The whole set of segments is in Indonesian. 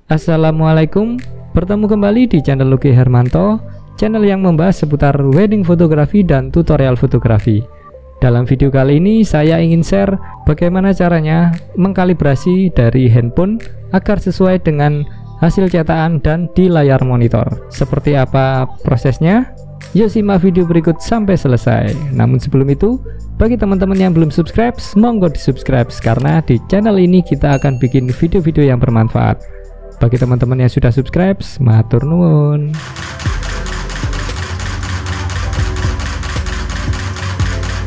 Assalamualaikum, bertemu kembali di channel Luki Hermanto, channel yang membahas seputar wedding fotografi dan tutorial fotografi. Dalam video kali ini saya ingin share bagaimana caranya mengkalibrasi dari handphone agar sesuai dengan hasil cetakan dan di layar monitor. Seperti apa prosesnya? Yuk simak video berikut sampai selesai. Namun sebelum itu, bagi teman-teman yang belum subscribe, monggo di subscribe karena di channel ini kita akan bikin video-video yang bermanfaat. Bagi teman-teman yang sudah subscribe, matur nuwun.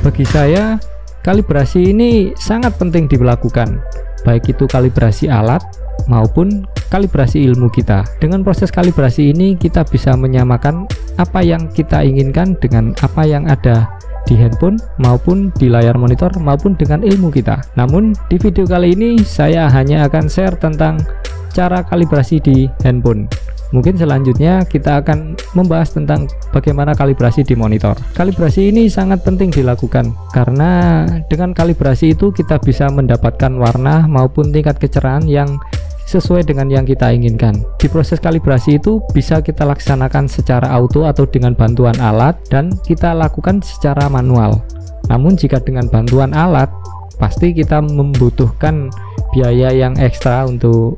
Bagi saya, kalibrasi ini sangat penting dilakukan, baik itu kalibrasi alat maupun kalibrasi ilmu kita. Dengan proses kalibrasi ini kita bisa menyamakan apa yang kita inginkan dengan apa yang ada di handphone maupun di layar monitor maupun dengan ilmu kita. Namun di video kali ini saya hanya akan share tentang cara kalibrasi di handphone. Mungkin selanjutnya kita akan membahas tentang bagaimana kalibrasi di monitor. Kalibrasi ini sangat penting dilakukan karena dengan kalibrasi itu kita bisa mendapatkan warna maupun tingkat kecerahan yang sesuai dengan yang kita inginkan. Di proses kalibrasi itu bisa kita laksanakan secara auto atau dengan bantuan alat, dan kita lakukan secara manual. Namun jika dengan bantuan alat, pasti kita membutuhkan biaya yang ekstra untuk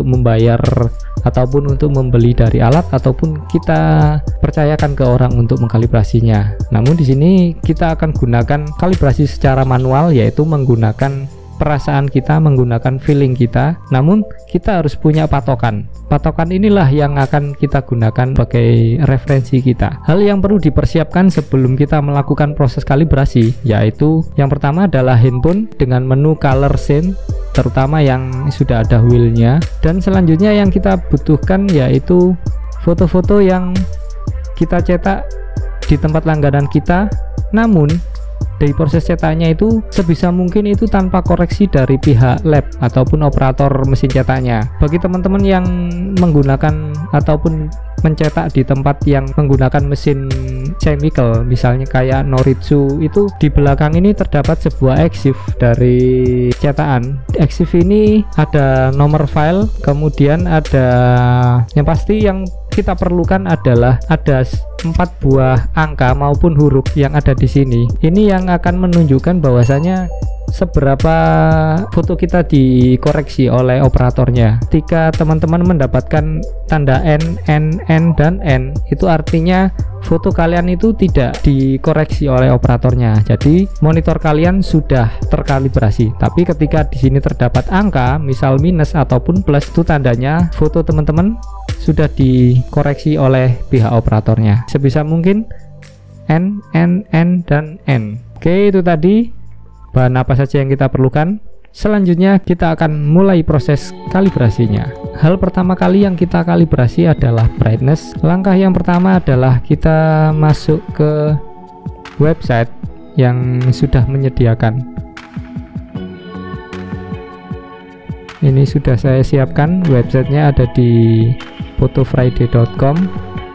membayar ataupun untuk membeli dari alat, ataupun kita percayakan ke orang untuk mengkalibrasinya. Namun di sini kita akan gunakan kalibrasi secara manual, yaitu menggunakan perasaan kita, menggunakan feeling kita. Namun kita harus punya patokan. Patokan inilah yang akan kita gunakan sebagai referensi kita. Hal yang perlu dipersiapkan sebelum kita melakukan proses kalibrasi, yaitu yang pertama adalah handphone dengan menu color scene, terutama yang sudah ada wheelnya. Dan selanjutnya yang kita butuhkan yaitu foto-foto yang kita cetak di tempat langganan kita, namun dari proses cetaknya itu sebisa mungkin itu tanpa koreksi dari pihak lab ataupun operator mesin cetaknya. Bagi teman-teman yang menggunakan ataupun mencetak di tempat yang menggunakan mesin chemical, misalnya kayak Noritsu, itu di belakang ini terdapat sebuah exif dari cetakan. Exif ini ada nomor file, kemudian ada yang pasti yang kita perlukan adalah ada 4 buah angka maupun huruf yang ada di sini. Ini yang akan menunjukkan bahwasanya seberapa foto kita dikoreksi oleh operatornya. Ketika teman-teman mendapatkan tanda N, dan N, itu artinya foto kalian itu tidak dikoreksi oleh operatornya. Jadi monitor kalian sudah terkalibrasi. Tapi ketika di sini terdapat angka, misal minus ataupun plus, itu tandanya foto teman-teman sudah dikoreksi oleh pihak operatornya. Sebisa mungkin N, dan N. Oke, itu tadi bahan apa saja yang kita perlukan. Selanjutnya kita akan mulai proses kalibrasinya. Hal pertama kali yang kita kalibrasi adalah brightness. Langkah yang pertama adalah kita masuk ke website yang sudah menyediakan. Ini sudah saya siapkan, websitenya ada di photofriday.com.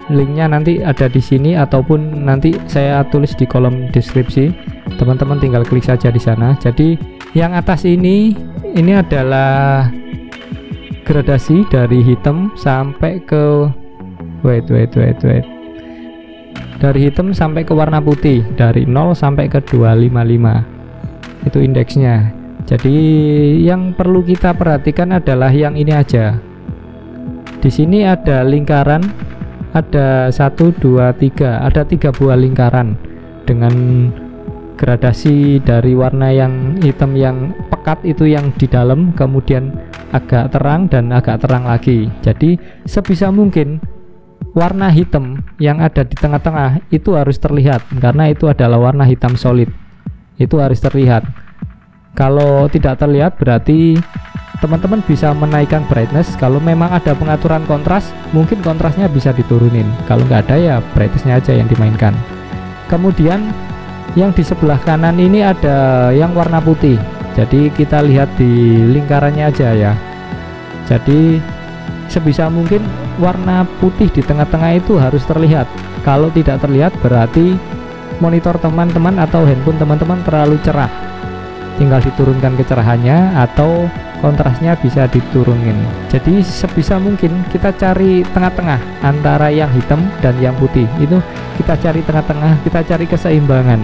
Linknya nanti ada di sini ataupun nanti saya tulis di kolom deskripsi. Teman-teman tinggal klik saja di sana. Jadi yang atas ini adalah gradasi dari hitam sampai ke dari hitam sampai ke warna putih, dari 0 sampai ke 255. Itu indeksnya. Jadi yang perlu kita perhatikan adalah yang ini aja. Di sini ada lingkaran, ada 1, 2, 3, ada 3 buah lingkaran dengan gradasi dari warna yang hitam yang pekat itu yang di dalam, kemudian agak terang dan agak terang lagi. Jadi sebisa mungkin warna hitam yang ada di tengah-tengah itu harus terlihat, karena itu adalah warna hitam solid. Itu harus terlihat. Kalau tidak terlihat berarti teman-teman bisa menaikkan brightness. Kalau memang ada pengaturan kontras, mungkin kontrasnya bisa diturunin. Kalau nggak ada ya brightnessnya aja yang dimainkan. Kemudian yang di sebelah kanan ini ada yang warna putih. Jadi kita lihat di lingkarannya aja ya. Jadi sebisa mungkin warna putih di tengah-tengah itu harus terlihat. Kalau tidak terlihat berarti monitor teman-teman atau handphone teman-teman terlalu cerah. Tinggal diturunkan kecerahannya atau kontrasnya bisa diturunin. Jadi sebisa mungkin kita cari tengah-tengah antara yang hitam dan yang putih. Itu kita cari tengah-tengah, kita cari keseimbangan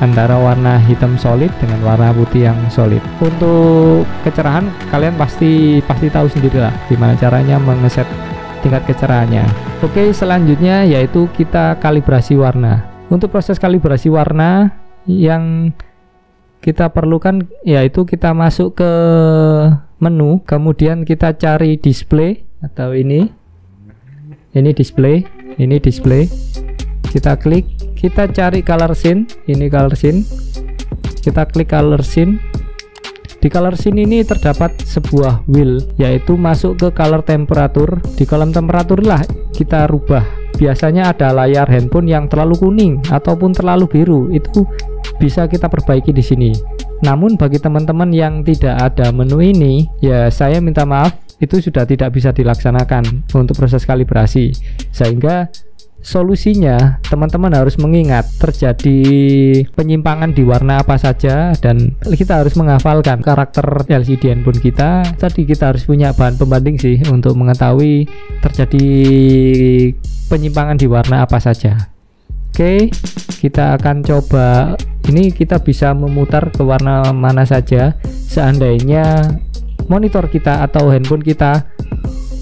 antara warna hitam solid dengan warna putih yang solid. Untuk kecerahan kalian pasti tahu sendirilah gimana caranya mengeset tingkat kecerahannya. Oke, selanjutnya yaitu kita kalibrasi warna. Untuk proses kalibrasi warna yang kita perlukan yaitu kita masuk ke menu, kemudian kita cari display atau ini display, kita klik, kita cari color scene, ini color scene, kita klik color scene. Di color scene ini terdapat sebuah wheel, yaitu masuk ke color temperature. Di kolom temperatur lah kita rubah. Biasanya ada layar handphone yang terlalu kuning ataupun terlalu biru, itu bisa kita perbaiki di sini. Namun bagi teman-teman yang tidak ada menu ini, ya saya minta maaf, itu sudah tidak bisa dilaksanakan untuk proses kalibrasi. Sehingga solusinya teman-teman harus mengingat terjadi penyimpangan di warna apa saja, dan kita harus menghafalkan karakter LCD handphone kita. Tadi kita harus punya bahan pembanding sih untuk mengetahui terjadi penyimpangan di warna apa saja. Oke, kita akan coba. Ini kita bisa memutar ke warna mana saja. Seandainya monitor kita atau handphone kita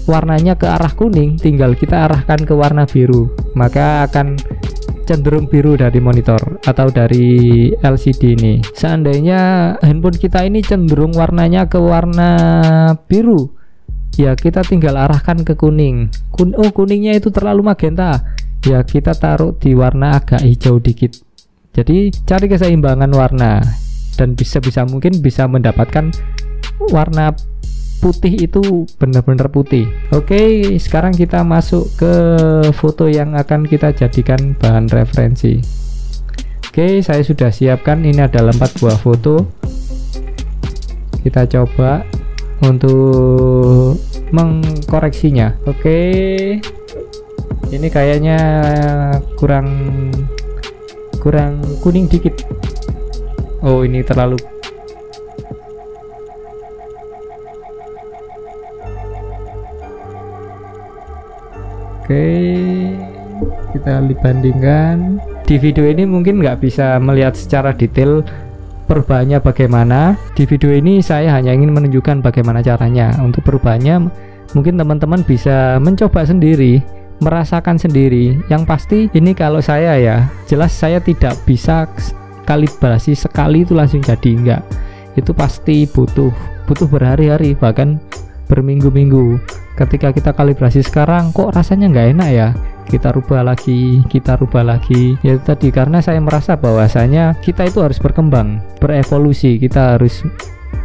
warnanya ke arah kuning, tinggal kita arahkan ke warna biru, maka akan cenderung biru dari monitor atau dari LCD ini. Seandainya handphone kita ini cenderung warnanya ke warna biru, ya kita tinggal arahkan ke kuning. Oh, kuningnya itu terlalu magenta, ya kita taruh di warna agak hijau dikit. Jadi cari keseimbangan warna dan bisa mungkin bisa mendapatkan warna putih itu benar-benar putih. Oke, sekarang kita masuk ke foto yang akan kita jadikan bahan referensi. Oke, saya sudah siapkan, ini ada 4 buah foto. Kita coba untuk mengkoreksinya. Oke, ini kayaknya kurang kuning dikit. Oh, ini terlalu. Oke, kita bandingkan. Di video ini mungkin nggak bisa melihat secara detail perubahannya bagaimana. Di video ini saya hanya ingin menunjukkan bagaimana caranya. Untuk perubahannya mungkin teman-teman bisa mencoba sendiri, merasakan sendiri. Yang pasti ini kalau saya ya, jelas saya tidak bisa kalibrasi sekali itu langsung jadi, enggak. Itu pasti butuh berhari-hari, bahkan berminggu-minggu. Ketika kita kalibrasi sekarang kok rasanya nggak enak ya, kita rubah lagi. Ya tadi, karena saya merasa bahwasanya kita itu harus berkembang, berevolusi, kita harus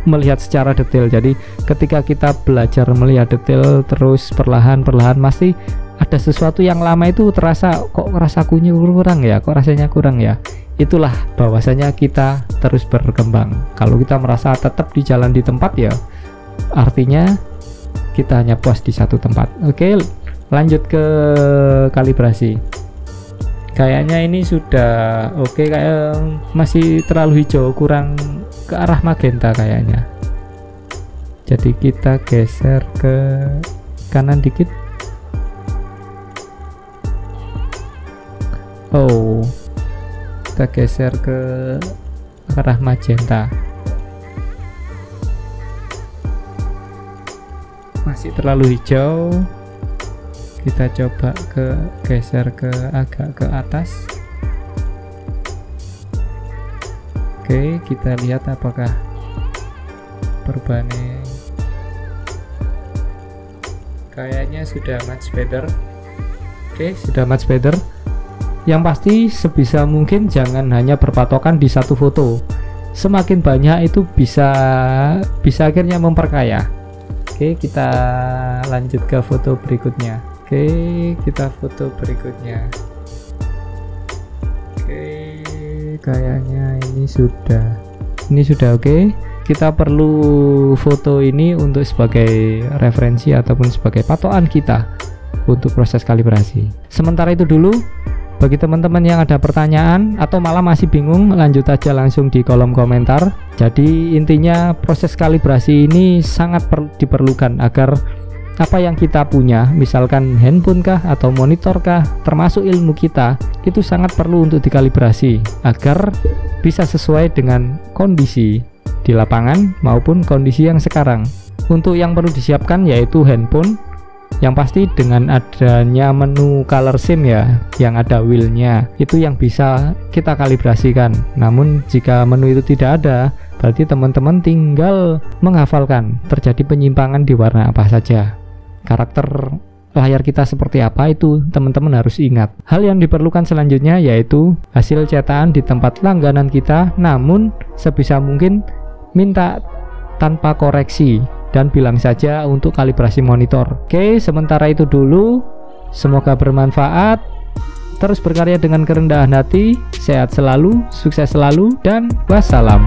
melihat secara detail. Jadi ketika kita belajar melihat detail terus perlahan pasti ada sesuatu yang lama itu terasa kok rasakunya kurang ya, kok rasanya kurang ya. Itulah bahwasanya kita terus berkembang. Kalau kita merasa tetap di jalan di tempat, ya artinya kita hanya puas di satu tempat. Oke, lanjut ke kalibrasi. Kayaknya ini sudah oke, kayak masih terlalu hijau, kurang ke arah magenta kayaknya. Jadi kita geser ke kanan dikit. Oh, kita geser ke arah magenta. Masih terlalu hijau, kita coba geser ke agak ke atas. Oke, kita lihat apakah perubahannya. Kayaknya sudah much better. Oke, sudah much better. Yang pasti sebisa mungkin jangan hanya berpatokan di satu foto. Semakin banyak itu bisa akhirnya memperkaya. Oke, kita lanjut ke foto berikutnya. Oke, kita foto berikutnya. Oke, kayaknya ini sudah oke. Kita perlu foto ini untuk sebagai referensi ataupun sebagai patokan kita untuk proses kalibrasi. Sementara itu dulu, Bagi teman-teman yang ada pertanyaan atau malah masih bingung, lanjut aja langsung di kolom komentar. Jadi intinya proses kalibrasi ini sangat diperlukan agar apa yang kita punya, misalkan handphone kah atau monitor kah, termasuk ilmu kita, itu sangat perlu untuk dikalibrasi agar bisa sesuai dengan kondisi di lapangan maupun kondisi yang sekarang. Untuk yang perlu disiapkan yaitu handphone, yang pasti dengan adanya menu color SIM ya, yang ada wheelnya, itu yang bisa kita kalibrasikan. Namun jika menu itu tidak ada, berarti teman-teman tinggal menghafalkan terjadi penyimpangan di warna apa saja. Karakter layar kita seperti apa itu teman-teman harus ingat. Hal yang diperlukan selanjutnya yaitu hasil cetakan di tempat langganan kita, namun sebisa mungkin minta tanpa koreksi dan bilang saja untuk kalibrasi monitor. Oke, sementara itu dulu. Semoga bermanfaat. Terus berkarya dengan kerendahan hati. Sehat selalu, sukses selalu, dan wassalam.